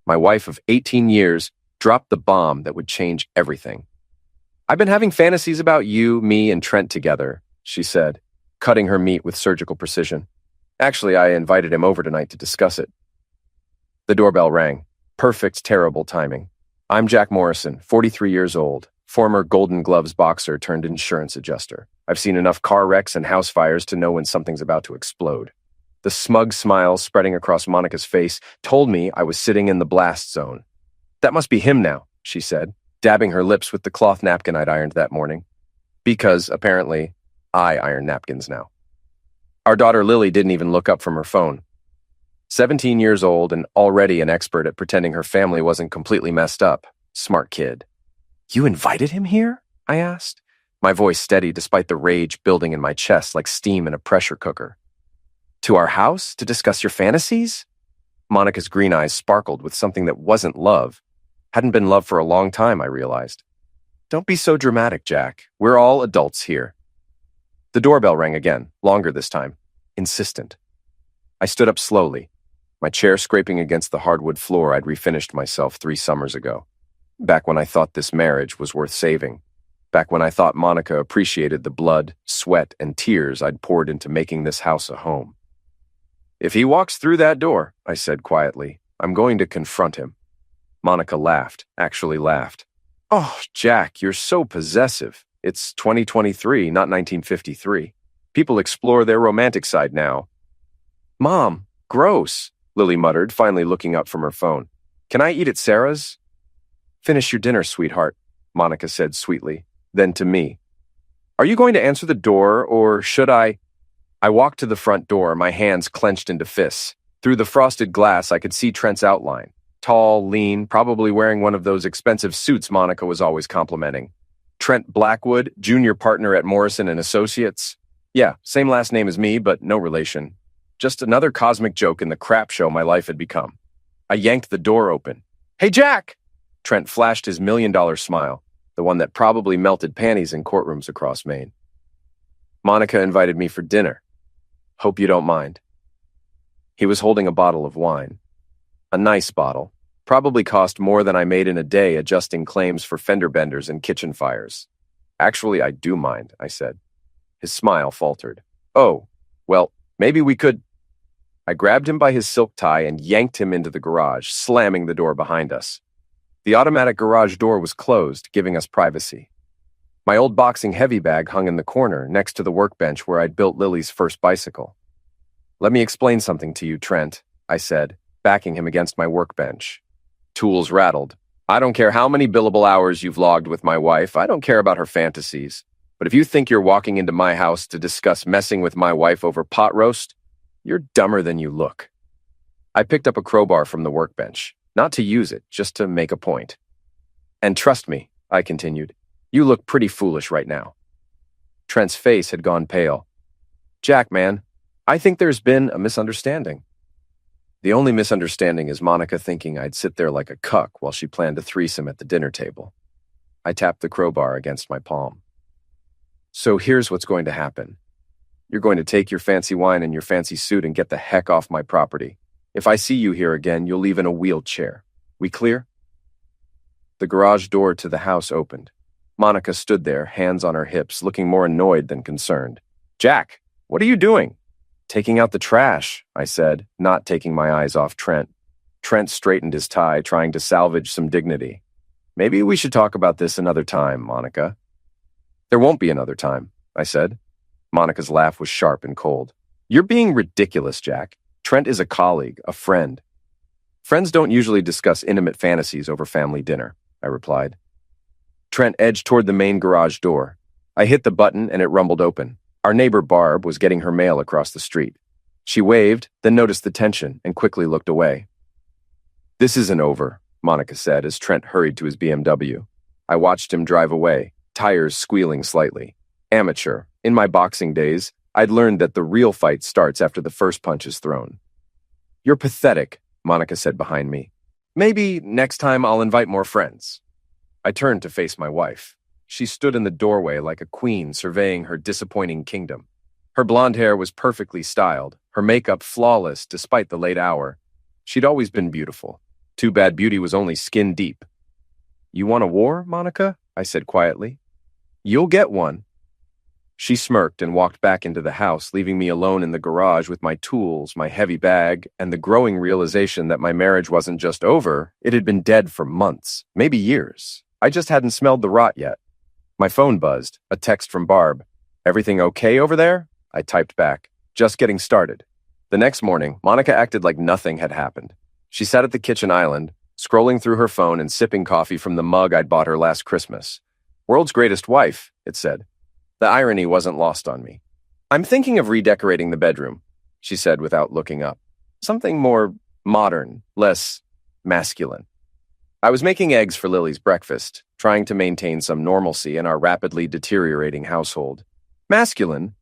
My wife of 18 years dropped the bomb that would change everything. "I've been having fantasies about you, me, and Trent together," she said, cutting her meat with surgical precision. "Actually, I invited him over tonight to discuss it." The doorbell rang. Perfect, terrible timing. I'm Jack Morrison, 43 years old, former Golden Gloves boxer turned insurance adjuster. I've seen enough car wrecks and house fires to know when something's about to explode. The smug smile spreading across Monica's face told me I was sitting in the blast zone. "That must be him now," she said, dabbing her lips with the cloth napkin I'd ironed that morning. Because, apparently, I iron napkins now. Our daughter Lily didn't even look up from her phone. 17 years old and already an expert at pretending her family wasn't completely messed up. Smart kid. "You invited him here?" I asked, my voice steady despite the rage building in my chest like steam in a pressure cooker. "To our house to discuss your fantasies?" Monica's green eyes sparkled with something that wasn't love. Hadn't been love for a long time, I realized. "Don't be so dramatic, Jack. We're all adults here." The doorbell rang again, longer this time. Insistent. I stood up slowly, my chair scraping against the hardwood floor I'd refinished myself 3 summers ago. Back when I thought this marriage was worth saving. Back when I thought Monica appreciated the blood, sweat, and tears I'd poured into making this house a home. "If he walks through that door," I said quietly, "I'm going to confront him." Monica laughed, actually laughed. "Oh, Jack, you're so possessive. It's 2023, not 1953. People explore their romantic side now." "Mom, gross," Lily muttered, finally looking up from her phone. "Can I eat at Sarah's?" "Finish your dinner, sweetheart," Monica said sweetly. Then to me, "Are you going to answer the door, or should I?" I walked to the front door, my hands clenched into fists. Through the frosted glass, I could see Trent's outline. Tall, lean, probably wearing one of those expensive suits Monica was always complimenting. Trent Blackwood, junior partner at Morrison and Associates. Yeah, same last name as me, but no relation. Just another cosmic joke in the crap show my life had become. I yanked the door open. "Hey, Jack!" Trent flashed his $1,000,000 smile, the one that probably melted panties in courtrooms across Maine. "Monica invited me for dinner. Hope you don't mind." He was holding a bottle of wine. A nice bottle. Probably cost more than I made in a day adjusting claims for fender benders and kitchen fires. "Actually, I do mind," I said. His smile faltered. "Oh, well, maybe we could." I grabbed him by his silk tie and yanked him into the garage, slamming the door behind us. The automatic garage door was closed, giving us privacy. My old boxing heavy bag hung in the corner, next to the workbench where I'd built Lily's first bicycle. "Let me explain something to you, Trent," I said, backing him against my workbench. Tools rattled. "I don't care how many billable hours you've logged with my wife. I don't care about her fantasies. But if you think you're walking into my house to discuss messing with my wife over pot roast, you're dumber than you look." I picked up a crowbar from the workbench, not to use it, just to make a point. "And trust me," I continued, "you look pretty foolish right now." Trent's face had gone pale. "Jack, man, I think there's been a misunderstanding." The only misunderstanding is Monica thinking I'd sit there like a cuck while she planned a threesome at the dinner table. I tapped the crowbar against my palm. "So here's what's going to happen. You're going to take your fancy wine and your fancy suit and get the heck off my property. If I see you here again, you'll leave in a wheelchair. We clear?" The garage door to the house opened. Monica stood there, hands on her hips, looking more annoyed than concerned. "Jack, what are you doing?" "Taking out the trash," I said, not taking my eyes off Trent. Trent straightened his tie, trying to salvage some dignity. "Maybe we should talk about this another time, Monica." "There won't be another time," I said. Monica's laugh was sharp and cold. "You're being ridiculous, Jack. Trent is a colleague, a friend." "Friends don't usually discuss intimate fantasies over family dinner," I replied. Trent edged toward the main garage door. I hit the button and it rumbled open. Our neighbor Barb was getting her mail across the street. She waved, then noticed the tension and quickly looked away. "This isn't over," Monica said as Trent hurried to his BMW. I watched him drive away, tires squealing slightly. Amateur. In my boxing days, I'd learned that the real fight starts after the first punch is thrown. "You're pathetic," Monica said behind me. "Maybe next time I'll invite more friends." I turned to face my wife. She stood in the doorway like a queen surveying her disappointing kingdom. Her blonde hair was perfectly styled, her makeup flawless despite the late hour. She'd always been beautiful. Too bad beauty was only skin deep. You want a war, Monica? I said quietly. You'll get one. She smirked and walked back into the house, leaving me alone in the garage with my tools, my heavy bag, and the growing realization that my marriage wasn't just over, it had been dead for months, maybe years. I just hadn't smelled the rot yet. My phone buzzed, a text from Barb. Everything okay over there? I typed back. Just getting started. The next morning, Monica acted like nothing had happened. She sat at the kitchen island, scrolling through her phone and sipping coffee from the mug I'd bought her last Christmas. World's greatest wife, it said. The irony wasn't lost on me. I'm thinking of redecorating the bedroom, she said without looking up. Something more modern, less masculine. I was making eggs for Lily's breakfast, trying to maintain some normalcy in our rapidly deteriorating household. Masculine?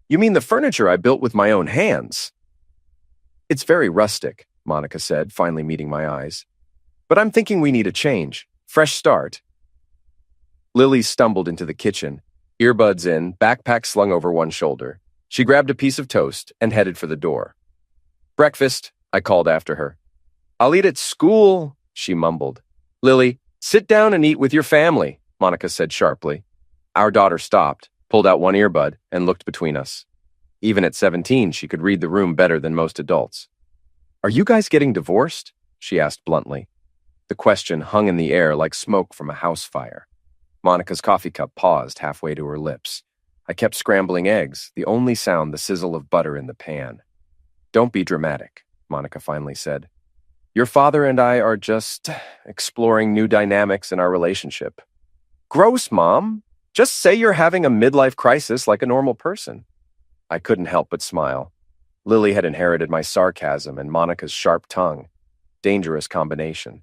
You mean the furniture I built with my own hands? It's very rustic, Monica said, finally meeting my eyes. But I'm thinking we need a change. Fresh start. Lily stumbled into the kitchen, earbuds in, backpack slung over one shoulder. She grabbed a piece of toast and headed for the door. Breakfast, I called after her. I'll eat at school, she mumbled. Lily, sit down and eat with your family, Monica said sharply. Our daughter stopped, pulled out one earbud, and looked between us. Even at 17, she could read the room better than most adults. Are you guys getting divorced? She asked bluntly. The question hung in the air like smoke from a house fire. Monica's coffee cup paused halfway to her lips. I kept scrambling eggs, the only sound the sizzle of butter in the pan. Don't be dramatic, Monica finally said. Your father and I are just exploring new dynamics in our relationship. Gross, Mom. Just say you're having a midlife crisis like a normal person. I couldn't help but smile. Lily had inherited my sarcasm and Monica's sharp tongue. Dangerous combination.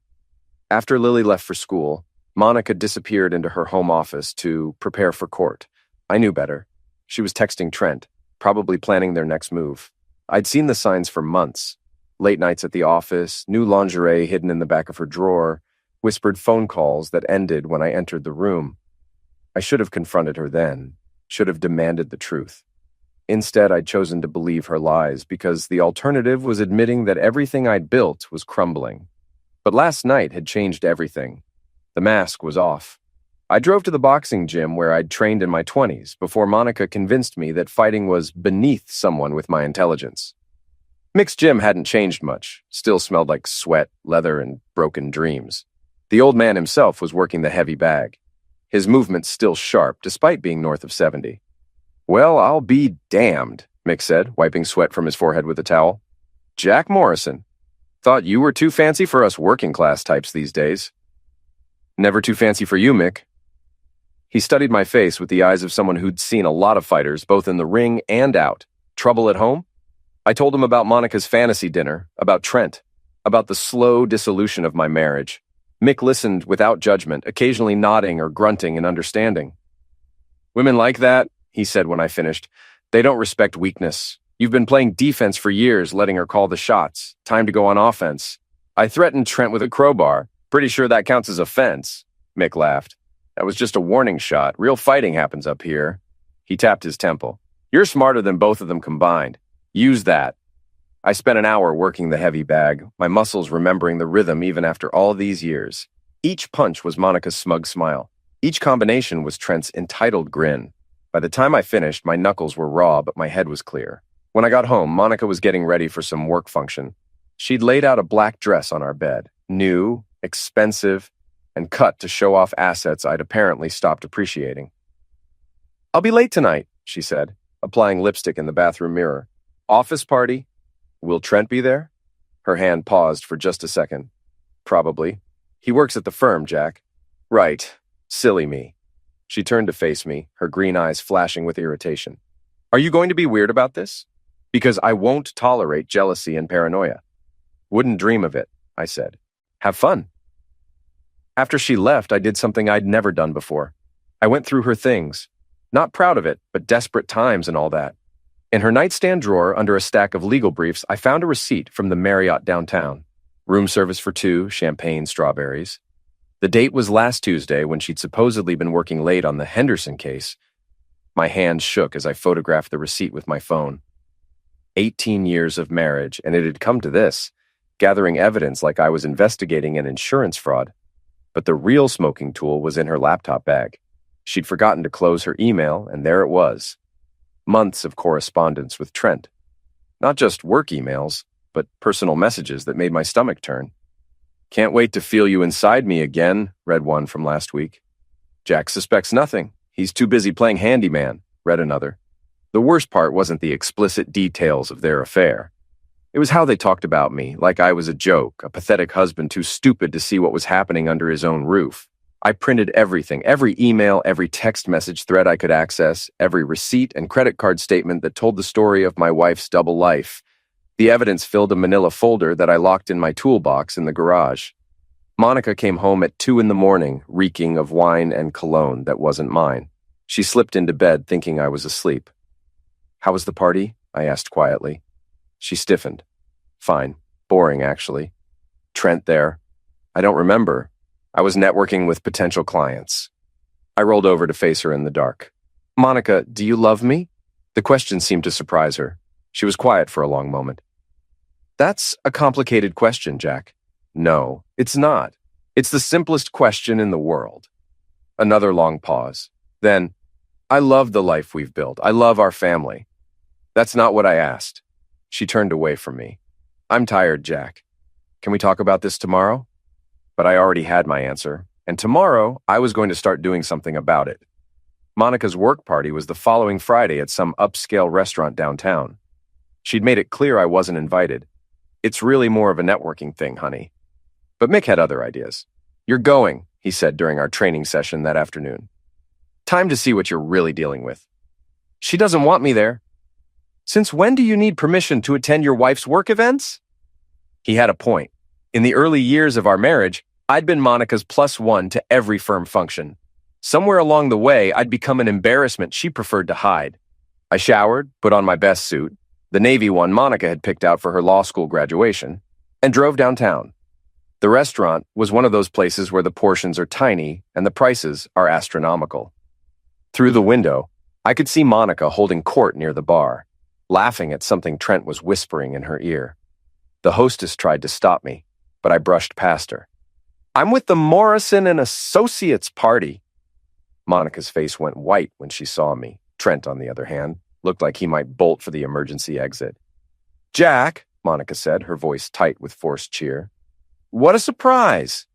After Lily left for school, Monica disappeared into her home office to prepare for court. I knew better. She was texting Trent, probably planning their next move. I'd seen the signs for months. Late nights at the office, new lingerie hidden in the back of her drawer, whispered phone calls that ended when I entered the room. I should have confronted her then, should have demanded the truth. Instead, I'd chosen to believe her lies because the alternative was admitting that everything I'd built was crumbling. But last night had changed everything. The mask was off. I drove to the boxing gym where I'd trained in my 20s before Monica convinced me that fighting was beneath someone with my intelligence. Mick's gym hadn't changed much, still smelled like sweat, leather, and broken dreams. The old man himself was working the heavy bag. His movements still sharp, despite being north of 70. Well, I'll be damned, Mick said, wiping sweat from his forehead with a towel. Jack Morrison. Thought you were too fancy for us working-class types these days. Never too fancy for you, Mick. He studied my face with the eyes of someone who'd seen a lot of fighters, both in the ring and out. Trouble at home? I told him about Monica's fantasy dinner, about Trent, about the slow dissolution of my marriage. Mick listened without judgment, occasionally nodding or grunting in understanding. Women like that, he said when I finished. They don't respect weakness. You've been playing defense for years, letting her call the shots. Time to go on offense. I threatened Trent with a crowbar. Pretty sure that counts as offense. Mick laughed. That was just a warning shot. Real fighting happens up here. He tapped his temple. You're smarter than both of them combined. Use that. I spent an hour working the heavy bag, my muscles remembering the rhythm even after all these years. Each punch was Monica's smug smile. Each combination was Trent's entitled grin. By the time I finished, my knuckles were raw, but my head was clear. When I got home, Monica was getting ready for some work function. She'd laid out a black dress on our bed, new, expensive, and cut to show off assets I'd apparently stopped appreciating. I'll be late tonight, she said, applying lipstick in the bathroom mirror. Office party? Will Trent be there? Her hand paused for just a second. Probably. He works at the firm, Jack. Right. Silly me. She turned to face me, her green eyes flashing with irritation. Are you going to be weird about this? Because I won't tolerate jealousy and paranoia. Wouldn't dream of it, I said. Have fun. After she left, I did something I'd never done before. I went through her things. Not proud of it, but desperate times and all that. In her nightstand drawer, under a stack of legal briefs, I found a receipt from the Marriott downtown. Room service for 2, champagne, strawberries. The date was last Tuesday when she'd supposedly been working late on the Henderson case. My hand shook as I photographed the receipt with my phone. 18 years of marriage, and it had come to this. gathering evidence like I was investigating an insurance fraud. But the real smoking tool was in her laptop bag. She'd forgotten to close her email, and there it was. Months of correspondence with Trent. Not just work emails, but personal messages that made my stomach turn. "Can't wait to feel you inside me again," read one from last week. "Jack suspects nothing. He's too busy playing handyman," read another. The worst part wasn't the explicit details of their affair. It was how they talked about me, like I was a joke, a pathetic husband too stupid to see what was happening under his own roof. I printed everything, every email, every text message thread I could access, every receipt and credit card statement that told the story of my wife's double life. The evidence filled a manila folder that I locked in my toolbox in the garage. Monica came home at 2 a.m, reeking of wine and cologne that wasn't mine. She slipped into bed thinking I was asleep. "How was the party?" I asked quietly. She stiffened. "Fine. Boring, actually. Trent there. I don't remember. I was networking with potential clients." I rolled over to face her in the dark. "Monica, do you love me?" The question seemed to surprise her. She was quiet for a long moment. "That's a complicated question, Jack." "No, it's not. It's the simplest question in the world." Another long pause. Then, "I love the life we've built. I love our family." "That's not what I asked." She turned away from me. "I'm tired, Jack. Can we talk about this tomorrow?" But I already had my answer, and tomorrow I was going to start doing something about it. Monica's work party was the following Friday at some upscale restaurant downtown. She'd made it clear I wasn't invited. "It's really more of a networking thing, honey." But Mick had other ideas. "You're going," he said during our training session that afternoon. "Time to see what you're really dealing with." "She doesn't want me there." "Since when do you need permission to attend your wife's work events?" He had a point. In the early years of our marriage, I'd been Monica's +1 to every firm function. Somewhere along the way, I'd become an embarrassment she preferred to hide. I showered, put on my best suit, the navy one Monica had picked out for her law school graduation, and drove downtown. The restaurant was one of those places where the portions are tiny and the prices are astronomical. Through the window, I could see Monica holding court near the bar, laughing at something Trent was whispering in her ear. The hostess tried to stop me, but I brushed past her. "I'm with the Morrison and Associates party." Monica's face went white when she saw me. Trent, on the other hand, looked like he might bolt for the emergency exit. "Jack," Monica said, her voice tight with forced cheer. "What a surprise!"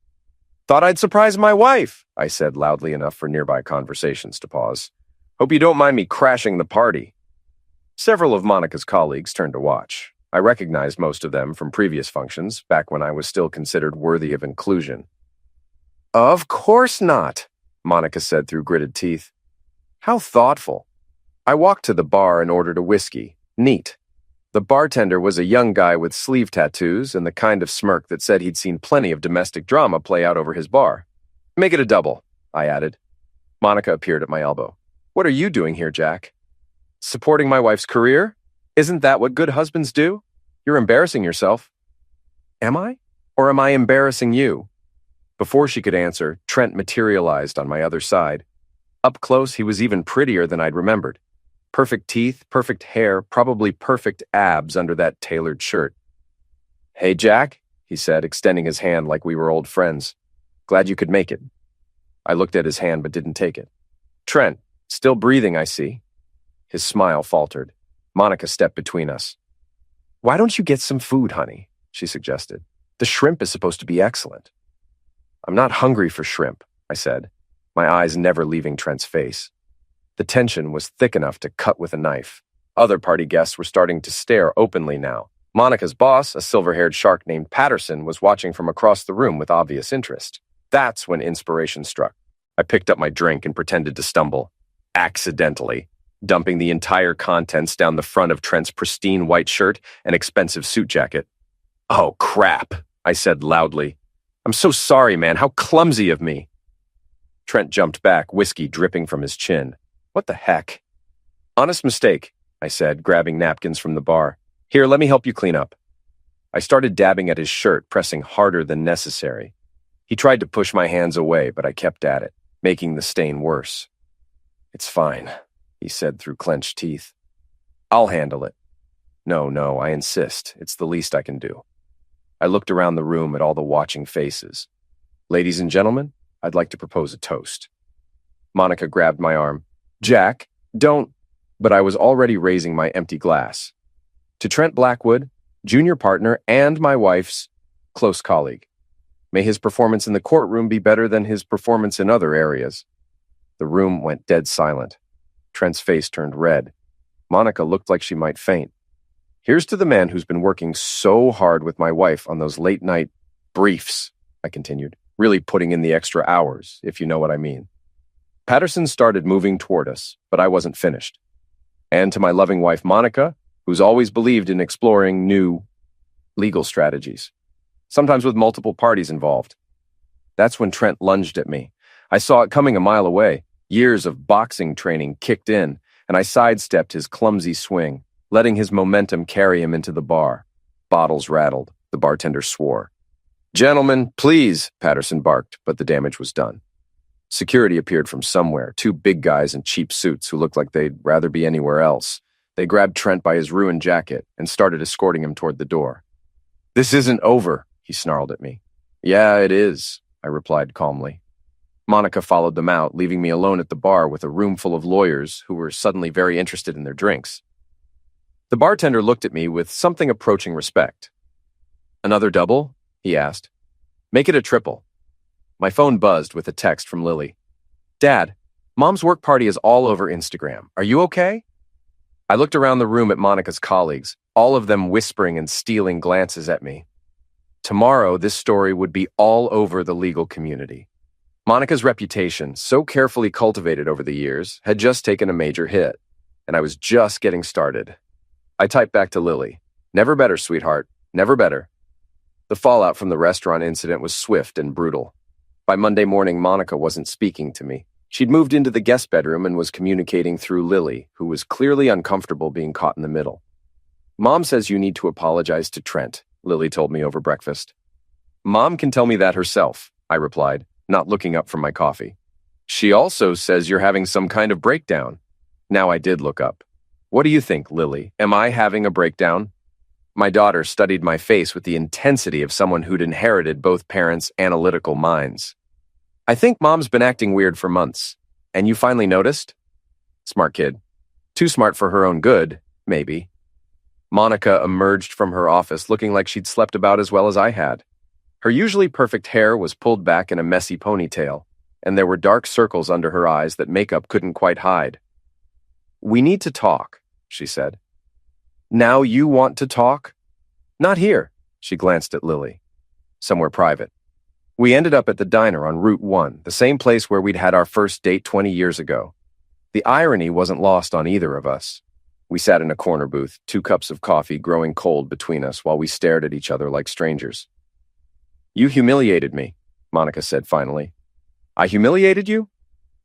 "Thought I'd surprise my wife," I said loudly enough for nearby conversations to pause. "Hope you don't mind me crashing the party." Several of Monica's colleagues turned to watch. I recognized most of them from previous functions, back when I was still considered worthy of inclusion. "Of course not," Monica said through gritted teeth. "How thoughtful." I walked to the bar and ordered a whiskey. Neat. The bartender was a young guy with sleeve tattoos and the kind of smirk that said he'd seen plenty of domestic drama play out over his bar. "Make it a double," I added. Monica appeared at my elbow. "What are you doing here, Jack?" "Supporting my wife's career? Isn't that what good husbands do? You're embarrassing yourself." "Am I? Or am I embarrassing you?" Before she could answer, Trent materialized on my other side. Up close, he was even prettier than I'd remembered. Perfect teeth, perfect hair, probably perfect abs under that tailored shirt. "Hey, Jack," he said, extending his hand like we were old friends. "Glad you could make it." I looked at his hand but didn't take it. "Trent, still breathing, I see." His smile faltered. Monica stepped between us. "Why don't you get some food, honey?" she suggested. "The shrimp is supposed to be excellent." "I'm not hungry for shrimp," I said, my eyes never leaving Trent's face. The tension was thick enough to cut with a knife. Other party guests were starting to stare openly now. Monica's boss, a silver-haired shark named Patterson, was watching from across the room with obvious interest. That's when inspiration struck. I picked up my drink and pretended to stumble. Accidentally, dumping the entire contents down the front of Trent's pristine white shirt and expensive suit jacket. "Oh, crap," I said loudly. "I'm so sorry, man. How clumsy of me." Trent jumped back, whiskey dripping from his chin. "What the heck?" "Honest mistake," I said, grabbing napkins from the bar. "Here, let me help you clean up." I started dabbing at his shirt, pressing harder than necessary. He tried to push my hands away, but I kept at it, making the stain worse. "It's fine," he said through clenched teeth. "I'll handle it." No, I insist. It's the least I can do." I looked around the room at all the watching faces. Ladies and gentlemen, I'd like to propose a toast. Monica grabbed my arm. Jack, don't. But I was already raising my empty glass. To Trent Blackwood, junior partner and my wife's close colleague. May his performance in the courtroom be better than his performance in other areas. The room went dead silent. Trent's face turned red. Monica looked like she might faint. Here's to the man who's been working so hard with my wife on those late-night briefs, I continued, really putting in the extra hours, if you know what I mean. Patterson started moving toward us, but I wasn't finished. And to my loving wife, Monica, who's always believed in exploring new legal strategies, sometimes with multiple parties involved. That's when Trent lunged at me. I saw it coming a mile away. Years of boxing training kicked in, and I sidestepped his clumsy swing, letting his momentum carry him into the bar. Bottles rattled. The bartender swore. Gentlemen, please, Patterson barked, but the damage was done. Security appeared from somewhere, two big guys in cheap suits who looked like they'd rather be anywhere else. They grabbed Trent by his ruined jacket and started escorting him toward the door. This isn't over, he snarled at me. Yeah, it is, I replied calmly. Monica followed them out, leaving me alone at the bar with a room full of lawyers who were suddenly very interested in their drinks. The bartender looked at me with something approaching respect. Another double? He asked. Make it a triple. My phone buzzed with a text from Lily. Dad, Mom's work party is all over Instagram. Are you okay? I looked around the room at Monica's colleagues, all of them whispering and stealing glances at me. Tomorrow, this story would be all over the legal community. Monica's reputation, so carefully cultivated over the years, had just taken a major hit, and I was just getting started. I typed back to Lily. Never better, sweetheart. Never better. The fallout from the restaurant incident was swift and brutal. By Monday morning, Monica wasn't speaking to me. She'd moved into the guest bedroom and was communicating through Lily, who was clearly uncomfortable being caught in the middle. Mom says you need to apologize to Trent, Lily told me over breakfast. Mom can tell me that herself, I replied, not looking up from my coffee. She also says you're having some kind of breakdown. Now I did look up. What do you think, Lily? Am I having a breakdown? My daughter studied my face with the intensity of someone who'd inherited both parents' analytical minds. I think Mom's been acting weird for months. And you finally noticed? Smart kid. Too smart for her own good, maybe. Monica emerged from her office looking like she'd slept about as well as I had. Her usually perfect hair was pulled back in a messy ponytail, and there were dark circles under her eyes that makeup couldn't quite hide. We need to talk, she said. Now you want to talk? Not here, she glanced at Lily. Somewhere private. We ended up at the diner on Route 1, the same place where we'd had our first date 20 years ago. The irony wasn't lost on either of us. We sat in a corner booth, 2 cups of coffee growing cold between us while we stared at each other like strangers. You humiliated me, Monica said finally. I humiliated you?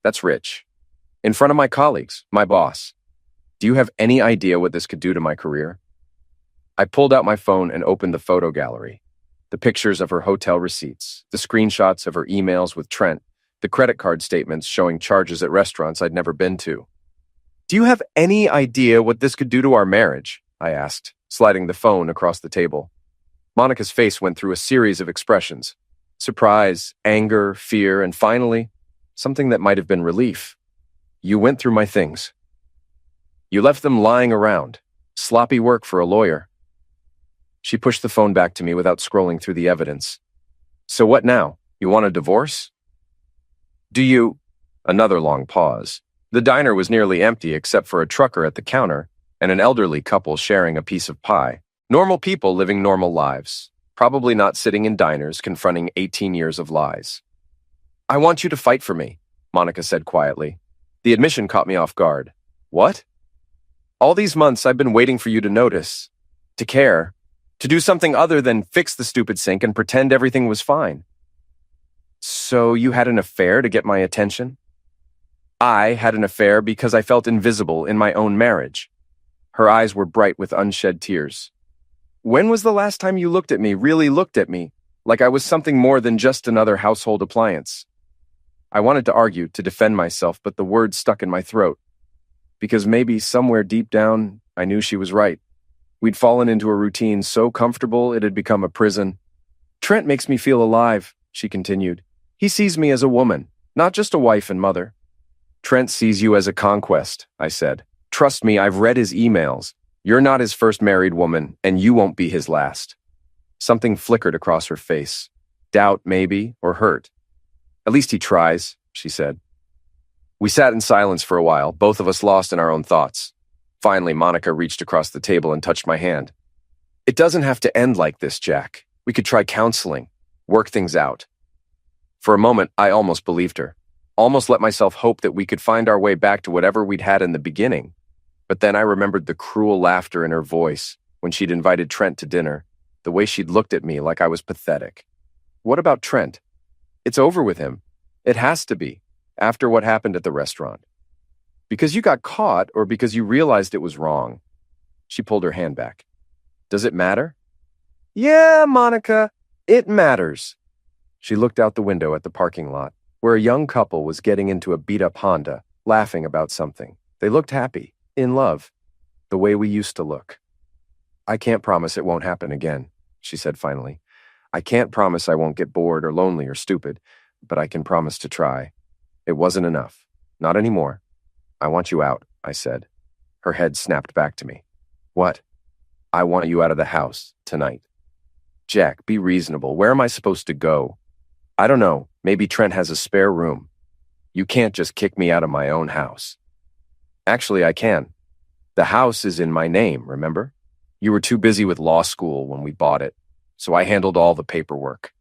That's rich. In front of my colleagues, my boss. Do you have any idea what this could do to my career? I pulled out my phone and opened the photo gallery. The pictures of her hotel receipts, the screenshots of her emails with Trent, the credit card statements showing charges at restaurants I'd never been to. Do you have any idea what this could do to our marriage? I asked, sliding the phone across the table. Monica's face went through a series of expressions. Surprise, anger, fear, and finally, something that might have been relief. You went through my things. You left them lying around. Sloppy work for a lawyer. She pushed the phone back to me without scrolling through the evidence. So what now? You want a divorce? Do you... Another long pause. The diner was nearly empty except for a trucker at the counter and an elderly couple sharing a piece of pie. Normal people living normal lives, probably not sitting in diners confronting 18 years of lies. I want you to fight for me, Monica said quietly. The admission caught me off guard. What? All these months I've been waiting for you to notice, to care, to do something other than fix the stupid sink and pretend everything was fine. So you had an affair to get my attention? I had an affair because I felt invisible in my own marriage. Her eyes were bright with unshed tears. When was the last time you looked at me, really looked at me, like I was something more than just another household appliance? I wanted to argue, to defend myself, but the words stuck in my throat. Because maybe somewhere deep down, I knew she was right. We'd fallen into a routine so comfortable it had become a prison, Trent makes me feel alive, she continued. He sees me as a woman, not just a wife and mother. Trent sees you as a conquest, I said. Trust me, I've read his emails. You're not his first married woman, and you won't be his last. Something flickered across her face. Doubt, maybe, or hurt. At least he tries, she said. We sat in silence for a while, both of us lost in our own thoughts. Finally, Monica reached across the table and touched my hand. It doesn't have to end like this, Jack. We could try counseling, work things out. For a moment, I almost believed her. Almost let myself hope that we could find our way back to whatever we'd had in the beginning. But then I remembered the cruel laughter in her voice when she'd invited Trent to dinner, the way she'd looked at me like I was pathetic. What about Trent? It's over with him. It has to be, after what happened at the restaurant. Because you got caught or because you realized it was wrong? She pulled her hand back. Does it matter? Yeah, Monica, it matters. She looked out the window at the parking lot, where a young couple was getting into a beat-up Honda, laughing about something. They looked happy, in love, the way we used to look. I can't promise it won't happen again, she said finally. I can't promise I won't get bored or lonely or stupid, but I can promise to try. It wasn't enough. Not anymore. I want you out, I said. Her head snapped back to me. What? I want you out of the house, tonight. Jack, be reasonable. Where am I supposed to go? I don't know. Maybe Trent has a spare room. You can't just kick me out of my own house. Actually, I can. The house is in my name, remember? You were too busy with law school when we bought it, so I handled all the paperwork.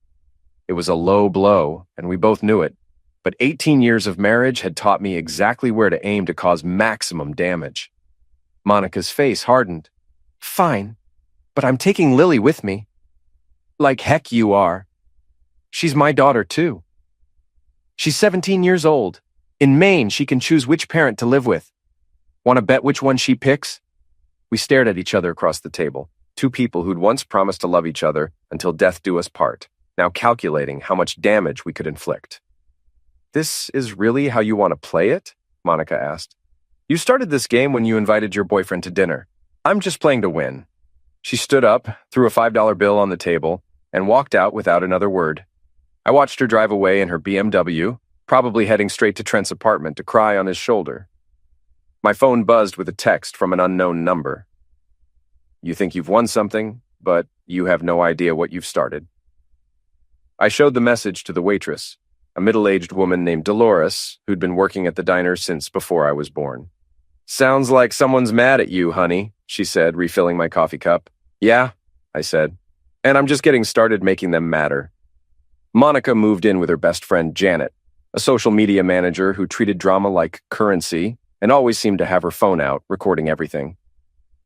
It was a low blow, and we both knew it, but 18 years of marriage had taught me exactly where to aim to cause maximum damage. Monica's face hardened. Fine, but I'm taking Lily with me. Like heck you are. She's my daughter, too. She's 17 years old. In Maine, she can choose which parent to live with. Want to bet which one she picks? We stared at each other across the table, two people who'd once promised to love each other until death do us part, now calculating how much damage we could inflict. This is really how you want to play it? Monica asked. You started this game when you invited your boyfriend to dinner. I'm just playing to win. She stood up, threw a $5 bill on the table, and walked out without another word. I watched her drive away in her BMW, probably heading straight to Trent's apartment to cry on his shoulder. My phone buzzed with a text from an unknown number. You think you've won something, but you have no idea what you've started. I showed the message to the waitress, a middle-aged woman named Dolores, who'd been working at the diner since before I was born. Sounds like someone's mad at you, honey, she said, refilling my coffee cup. Yeah, I said, and I'm just getting started making them madder. Monica moved in with her best friend, Janet, a social media manager who treated drama like currency and always seemed to have her phone out, recording everything.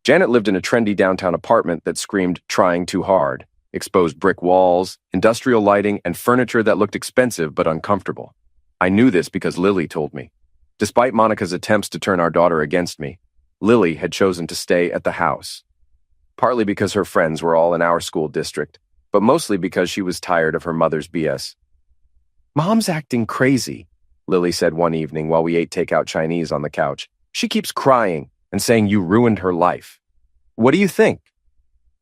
Janet lived in a trendy downtown apartment that screamed trying too hard, exposed brick walls, industrial lighting, and furniture that looked expensive but uncomfortable. I knew this because Lily told me. Despite Monica's attempts to turn our daughter against me, Lily had chosen to stay at the house. Partly because her friends were all in our school district, but mostly because she was tired of her mother's BS. Mom's acting crazy, Lily said one evening while we ate takeout Chinese on the couch. She keeps crying and saying you ruined her life. What do you think?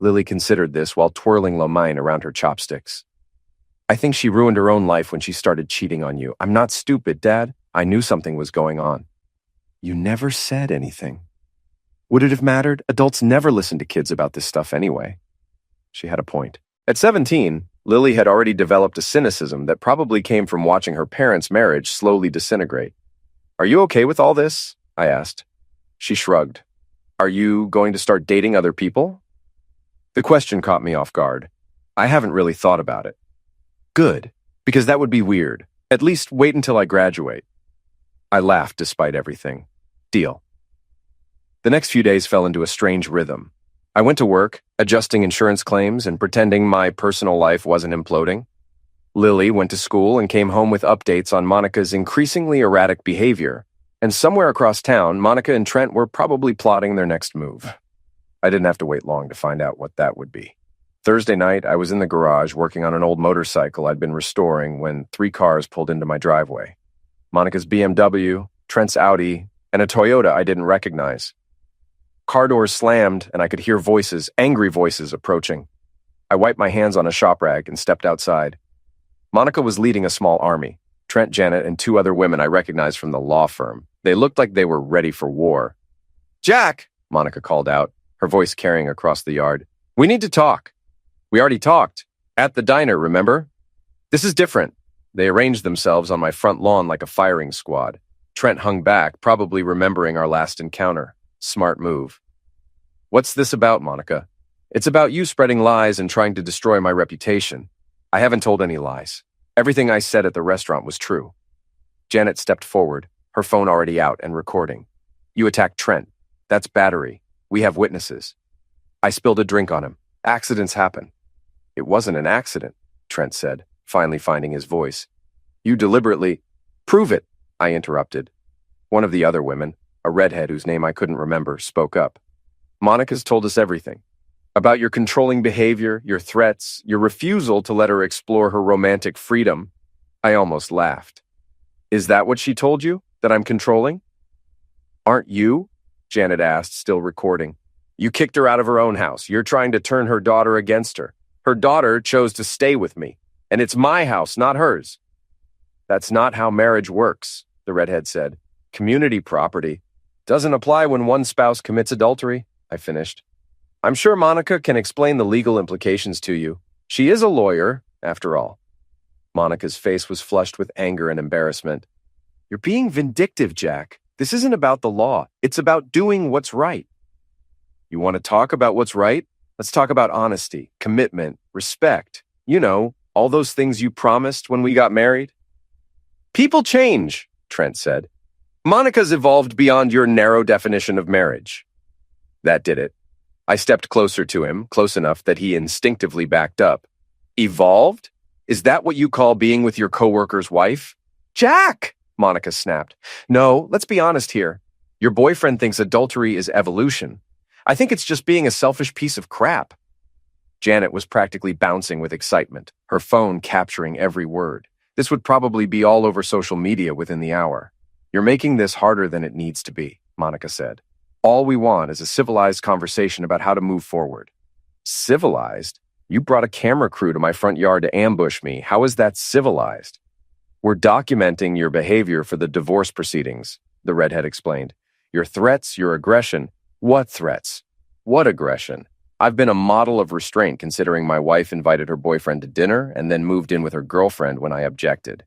Lily considered this while twirling lo mein around her chopsticks. I think she ruined her own life when she started cheating on you. I'm not stupid, Dad. I knew something was going on. You never said anything. Would it have mattered? Adults never listen to kids about this stuff anyway. She had a point. At 17, Lily had already developed a cynicism that probably came from watching her parents' marriage slowly disintegrate. Are you okay with all this? I asked. She shrugged. Are you going to start dating other people? The question caught me off guard. I haven't really thought about it. Good, because that would be weird. At least wait until I graduate. I laughed despite everything. Deal. The next few days fell into a strange rhythm. I went to work, adjusting insurance claims and pretending my personal life wasn't imploding. Lily went to school and came home with updates on Monica's increasingly erratic behavior, and somewhere across town, Monica and Trent were probably plotting their next move. I didn't have to wait long to find out what that would be. Thursday night, I was in the garage working on an old motorcycle I'd been restoring when 3 cars pulled into my driveway. Monica's BMW, Trent's Audi, and a Toyota I didn't recognize. Car doors slammed, and I could hear voices, angry voices, approaching. I wiped my hands on a shop rag and stepped outside. Monica was leading a small army. Trent, Janet, and two other women I recognized from the law firm. They looked like they were ready for war. "Jack," Monica called out, her voice carrying across the yard. "We need to talk." "We already talked. At the diner, remember?" "This is different." They arranged themselves on my front lawn like a firing squad. Trent hung back, probably remembering our last encounter. Smart move. "What's this about, Monica?" "It's about you spreading lies and trying to destroy my reputation." "I haven't told any lies. Everything I said at the restaurant was true." Janet stepped forward, her phone already out and recording. "You attacked Trent. That's battery. We have witnesses." "I spilled a drink on him. Accidents happen." "It wasn't an accident," Trent said, finally finding his voice. "You deliberately—" "Prove it," I interrupted. One of the other women, a redhead whose name I couldn't remember, spoke up. "Monica's told us everything. About your controlling behavior, your threats, your refusal to let her explore her romantic freedom." I almost laughed. "Is that what she told you? That I'm controlling?" "Aren't you?" Janet asked, still recording. "You kicked her out of her own house. You're trying to turn her daughter against her. Her daughter chose to stay with me, and it's my house, not hers." "That's not how marriage works," the redhead said. "Community property doesn't apply when one spouse commits adultery," I finished. "I'm sure Monica can explain the legal implications to you. She is a lawyer, after all." Monica's face was flushed with anger and embarrassment. "You're being vindictive, Jack. This isn't about the law. It's about doing what's right." "You want to talk about what's right? Let's talk about honesty, commitment, respect. You know, all those things you promised when we got married." "People change," Trent said. "Monica's evolved beyond your narrow definition of marriage." That did it. I stepped closer to him, close enough that he instinctively backed up. "Evolved? Is that what you call being with your coworker's wife?" "Jack!" Monica snapped. "No, let's be honest here. Your boyfriend thinks adultery is evolution. I think it's just being a selfish piece of crap." Janet was practically bouncing with excitement, her phone capturing every word. This would probably be all over social media within the hour. "You're making this harder than it needs to be," Monica said. "All we want is a civilized conversation about how to move forward." "Civilized? You brought a camera crew to my front yard to ambush me. How is that civilized?" "We're documenting your behavior for the divorce proceedings," the redhead explained. "Your threats, your aggression." "What threats? What aggression? I've been a model of restraint considering my wife invited her boyfriend to dinner and then moved in with her girlfriend when I objected."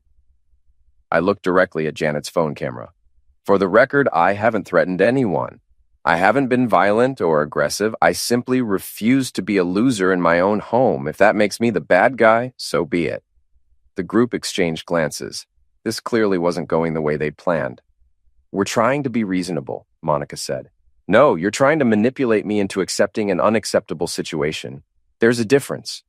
I looked directly at Janet's phone camera. "For the record, I haven't threatened anyone. I haven't been violent or aggressive. I simply refuse to be a loser in my own home. If that makes me the bad guy, so be it." The group exchanged glances. This clearly wasn't going the way they'd planned. "We're trying to be reasonable," Monica said. "No, you're trying to manipulate me into accepting an unacceptable situation. There's a difference."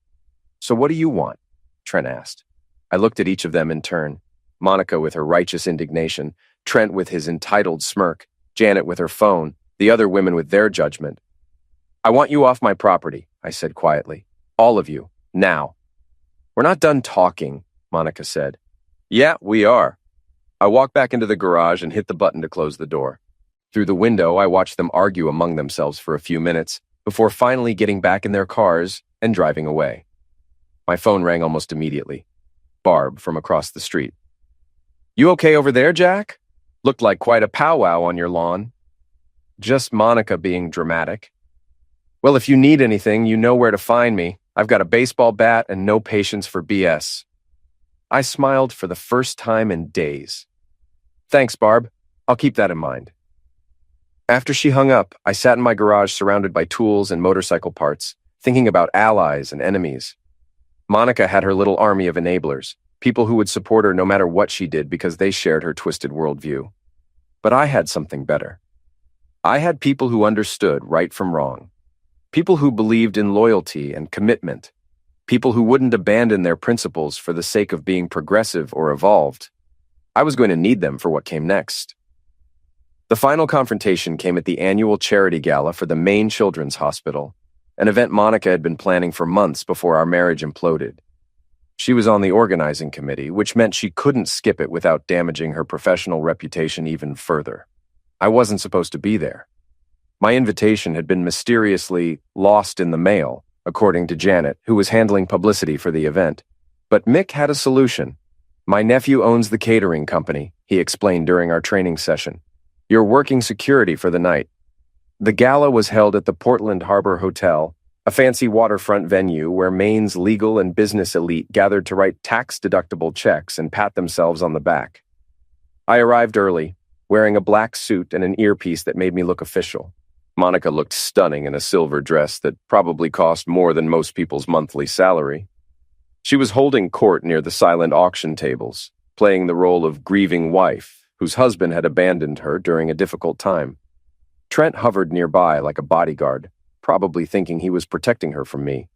"So what do you want?" Trent asked. I looked at each of them in turn. Monica with her righteous indignation, Trent with his entitled smirk, Janet with her phone, the other women with their judgment. "I want you off my property," I said quietly. "All of you. Now." "We're not done talking," Monica said. "Yeah, we are." I walked back into the garage and hit the button to close the door. Through the window, I watched them argue among themselves for a few minutes before finally getting back in their cars and driving away. My phone rang almost immediately. Barb from across the street. "You okay over there, Jack? Looked like quite a powwow on your lawn." "Just Monica being dramatic." "Well, if you need anything, you know where to find me. I've got a baseball bat and no patience for BS." I smiled for the first time in days. "Thanks, Barb. I'll keep that in mind." After she hung up, I sat in my garage surrounded by tools and motorcycle parts, thinking about allies and enemies. Monica had her little army of enablers, people who would support her no matter what she did because they shared her twisted worldview. But I had something better. I had people who understood right from wrong. People who believed in loyalty and commitment. People who wouldn't abandon their principles for the sake of being progressive or evolved. I was going to need them for what came next. The final confrontation came at the annual charity gala for the Maine Children's Hospital, an event Monica had been planning for months before our marriage imploded. She was on the organizing committee, which meant she couldn't skip it without damaging her professional reputation even further. I wasn't supposed to be there. My invitation had been mysteriously lost in the mail, according to Janet, who was handling publicity for the event. But Mick had a solution. My nephew owns the catering company, he explained during our training session. You're working security for the night. The gala was held at the Portland Harbor Hotel, a fancy waterfront venue where Maine's legal and business elite gathered to write tax-deductible checks and pat themselves on the back. I arrived early, wearing a black suit and an earpiece that made me look official. Monica looked stunning in a silver dress that probably cost more than most people's monthly salary. She was holding court near the silent auction tables, playing the role of grieving wife whose husband had abandoned her during a difficult time. Trent hovered nearby like a bodyguard, probably thinking he was protecting her from me.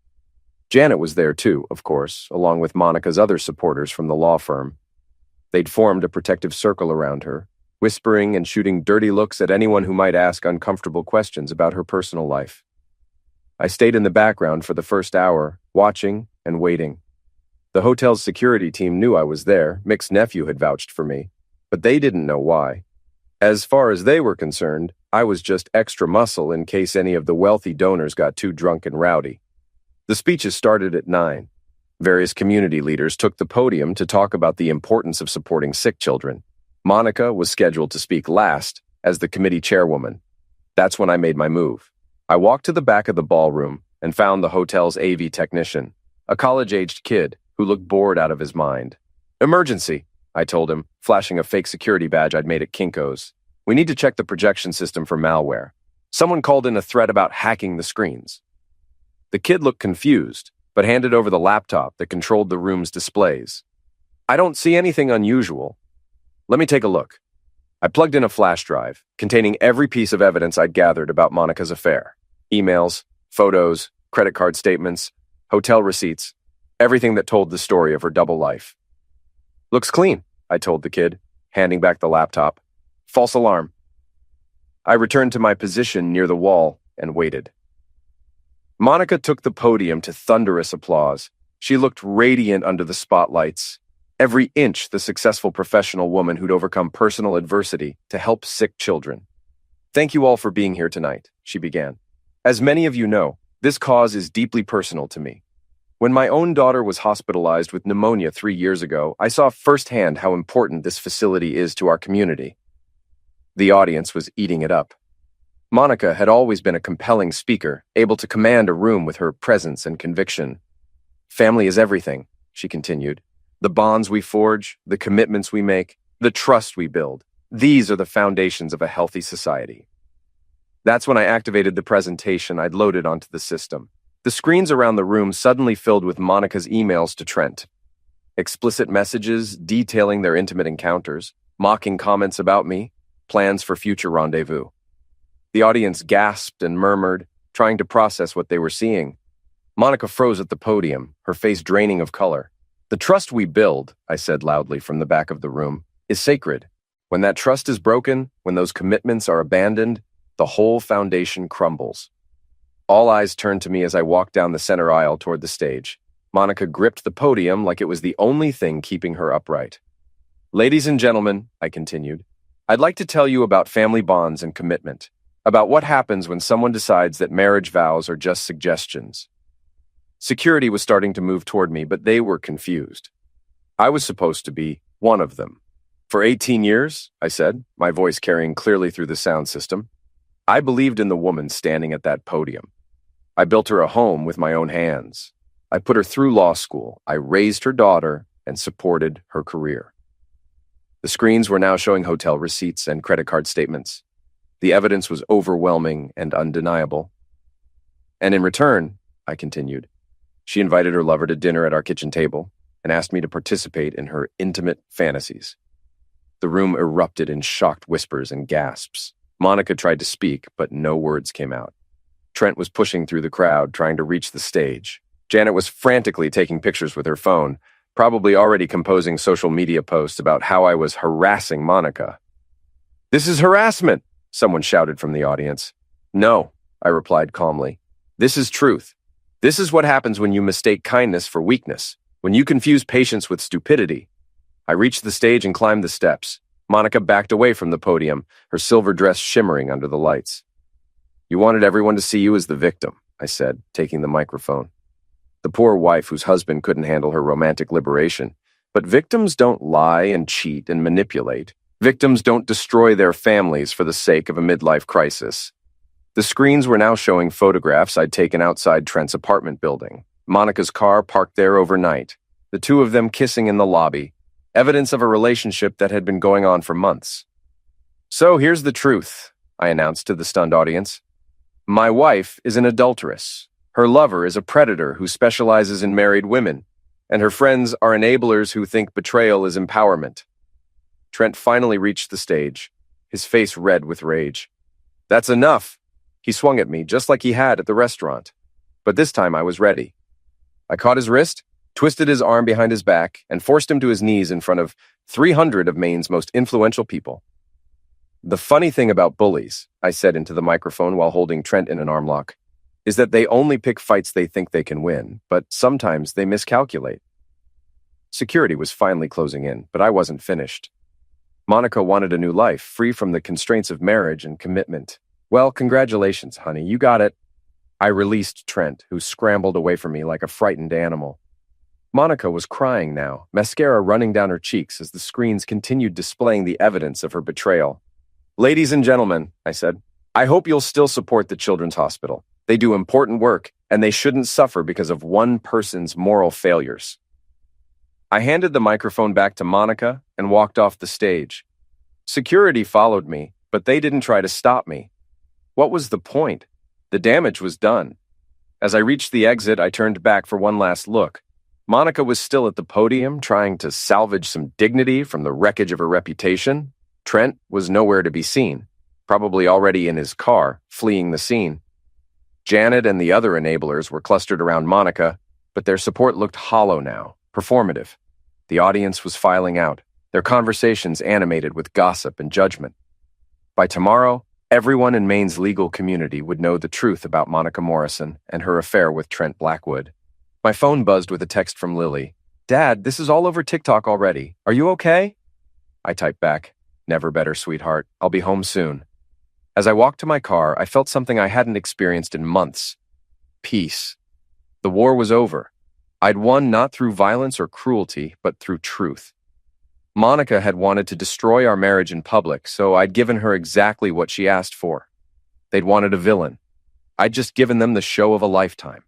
Janet was there too, of course, along with Monica's other supporters from the law firm. They'd formed a protective circle around her, whispering and shooting dirty looks at anyone who might ask uncomfortable questions about her personal life. I stayed in the background for the first hour, watching and waiting. The hotel's security team knew I was there. Mick's nephew had vouched for me, but they didn't know why. As far as they were concerned, I was just extra muscle in case any of the wealthy donors got too drunk and rowdy. The speeches started at 9. Various community leaders took the podium to talk about the importance of supporting sick children. Monica was scheduled to speak last as the committee chairwoman. That's when I made my move. I walked to the back of the ballroom and found the hotel's AV technician, a college-aged kid who looked bored out of his mind. Emergency, I told him, flashing a fake security badge I'd made at Kinko's. We need to check the projection system for malware. Someone called in a threat about hacking the screens. The kid looked confused, but handed over the laptop that controlled the room's displays. I don't see anything unusual. Let me take a look. I plugged in a flash drive containing every piece of evidence I'd gathered about Monica's affair. Emails, photos, credit card statements, hotel receipts, everything that told the story of her double life. Looks clean, I told the kid, handing back the laptop. False alarm. I returned to my position near the wall and waited. Monica took the podium to thunderous applause. She looked radiant under the spotlights, every inch the successful professional woman who'd overcome personal adversity to help sick children. Thank you all for being here tonight, she began. As many of you know, this cause is deeply personal to me. When my own daughter was hospitalized with pneumonia 3 years ago, I saw firsthand how important this facility is to our community. The audience was eating it up. Monica had always been a compelling speaker, able to command a room with her presence and conviction. Family is everything, she continued. The bonds we forge, the commitments we make, the trust we build. These are the foundations of a healthy society. That's when I activated the presentation I'd loaded onto the system. The screens around the room suddenly filled with Monica's emails to Trent. Explicit messages detailing their intimate encounters, mocking comments about me, plans for future rendezvous. The audience gasped and murmured, trying to process what they were seeing. Monica froze at the podium, her face draining of color. The trust we build, I said loudly from the back of the room, is sacred. When that trust is broken, when those commitments are abandoned, the whole foundation crumbles. All eyes turned to me as I walked down the center aisle toward the stage. Monica gripped the podium like it was the only thing keeping her upright. Ladies and gentlemen, I continued, I'd like to tell you about family bonds and commitment, about what happens when someone decides that marriage vows are just suggestions. Security was starting to move toward me, but they were confused. I was supposed to be one of them. For 18 years, I said, my voice carrying clearly through the sound system, I believed in the woman standing at that podium. I built her a home with my own hands. I put her through law school. I raised her daughter and supported her career. The screens were now showing hotel receipts and credit card statements. The evidence was overwhelming and undeniable. And in return, I continued, she invited her lover to dinner at our kitchen table and asked me to participate in her intimate fantasies. The room erupted in shocked whispers and gasps. Monica tried to speak, but no words came out. Trent was pushing through the crowd, trying to reach the stage. Janet was frantically taking pictures with her phone, probably already composing social media posts about how I was harassing Monica. "This is harassment!" someone shouted from the audience. "No," I replied calmly. "This is truth. This is what happens when you mistake kindness for weakness, when you confuse patience with stupidity." I reached the stage and climbed the steps. Monica backed away from the podium, her silver dress shimmering under the lights. "You wanted everyone to see you as the victim," I said, taking the microphone. The poor wife whose husband couldn't handle her romantic liberation. But victims don't lie and cheat and manipulate. Victims don't destroy their families for the sake of a midlife crisis. The screens were now showing photographs I'd taken outside Trent's apartment building. Monica's car parked there overnight. The two of them kissing in the lobby. Evidence of a relationship that had been going on for months. So here's the truth, I announced to the stunned audience. My wife is an adulteress. Her lover is a predator who specializes in married women. And her friends are enablers who think betrayal is empowerment. Trent finally reached the stage, his face red with rage. That's enough. He swung at me just like he had at the restaurant. But this time I was ready. I caught his wrist, twisted his arm behind his back, and forced him to his knees in front of 300 of Maine's most influential people. The funny thing about bullies, I said into the microphone while holding Trent in an arm lock, is that they only pick fights they think they can win, but sometimes they miscalculate. Security was finally closing in, but I wasn't finished. Monica wanted a new life, free from the constraints of marriage and commitment. Well, congratulations, honey, you got it. I released Trent, who scrambled away from me like a frightened animal. Monica was crying now, mascara running down her cheeks as the screens continued displaying the evidence of her betrayal. Ladies and gentlemen, I said, I hope you'll still support the Children's Hospital. They do important work, and they shouldn't suffer because of one person's moral failures. I handed the microphone back to Monica and walked off the stage. Security followed me, but they didn't try to stop me. What was the point? The damage was done. As I reached the exit, I turned back for one last look. Monica was still at the podium, trying to salvage some dignity from the wreckage of her reputation. Trent was nowhere to be seen, probably already in his car, fleeing the scene. Janet and the other enablers were clustered around Monica, but their support looked hollow now, performative. The audience was filing out, their conversations animated with gossip and judgment. By tomorrow, everyone in Maine's legal community would know the truth about Monica Morrison and her affair with Trent Blackwood. My phone buzzed with a text from Lily. Dad, this is all over TikTok already. Are you okay? I typed back, never better, sweetheart. I'll be home soon. As I walked to my car, I felt something I hadn't experienced in months. Peace. The war was over. I'd won not through violence or cruelty, but through truth. Monica had wanted to destroy our marriage in public, so I'd given her exactly what she asked for. They'd wanted a villain. I'd just given them the show of a lifetime.